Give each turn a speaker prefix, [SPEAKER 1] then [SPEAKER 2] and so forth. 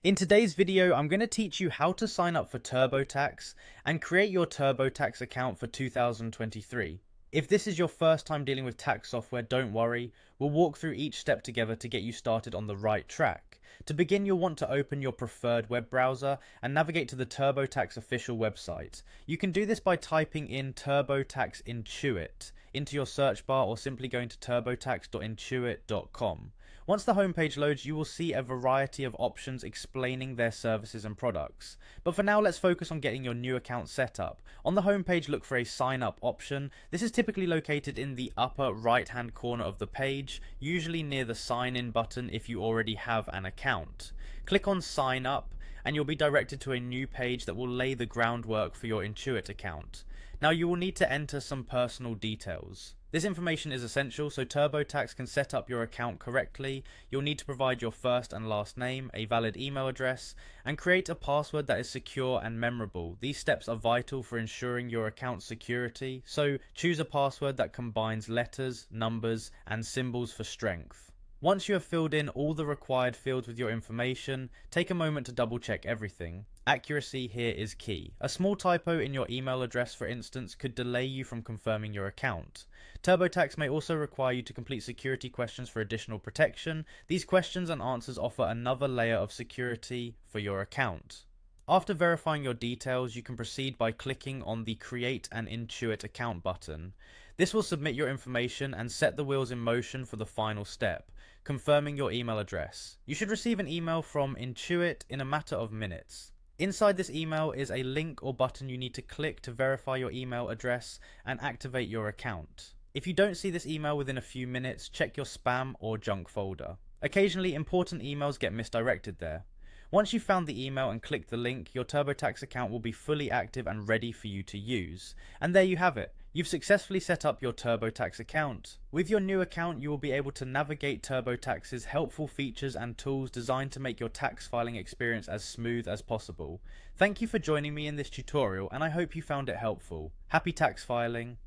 [SPEAKER 1] In today's video, I'm going to teach you how to sign up for Turbotax and create your Turbotax account for 2023. If this is your first time dealing with tax software, don't worry, we'll walk through each step together to get you started on the right track. To begin, you'll want to open your preferred web browser and navigate to the Turbotax official website. You can do this by typing in TurboTax Intuit into your search bar or simply going to turbotax.intuit.com. Once the homepage loads, you will see a variety of options explaining their services and products. But for now, let's focus on getting your new account set up. On the homepage, look for a sign up option. This is typically located in the upper right hand corner of the page, usually near the sign in button if you already have an account. Click on sign up and you'll be directed to a new page that will lay the groundwork for your Intuit account. Now you will need to enter some personal details. This information is essential so TurboTax can set up your account correctly. You'll need to provide your first and last name, a valid email address, and create a password that is secure and memorable. These steps are vital for ensuring your account's security, so choose a password that combines letters, numbers, and symbols for strength. Once you have filled in all the required fields with your information, take a moment to double check everything. Accuracy here is key. A small typo in your email address, for instance, could delay you from confirming your account. TurboTax may also require you to complete security questions for additional protection. These questions and answers offer another layer of security for your account. After verifying your details, you can proceed by clicking on the Create an Intuit Account button. This will submit your information and set the wheels in motion for the final step, confirming your email address. You should receive an email from Intuit in a matter of minutes. Inside this email is a link or button you need to click to verify your email address and activate your account. If you don't see this email within a few minutes, check your spam or junk folder. Occasionally, important emails get misdirected there. Once you've found the email and clicked the link, your TurboTax account will be fully active and ready for you to use. And there you have it. You've successfully set up your TurboTax account. With your new account, you will be able to navigate TurboTax's helpful features and tools designed to make your tax filing experience as smooth as possible. Thank you for joining me in this tutorial, and I hope you found it helpful. Happy tax filing!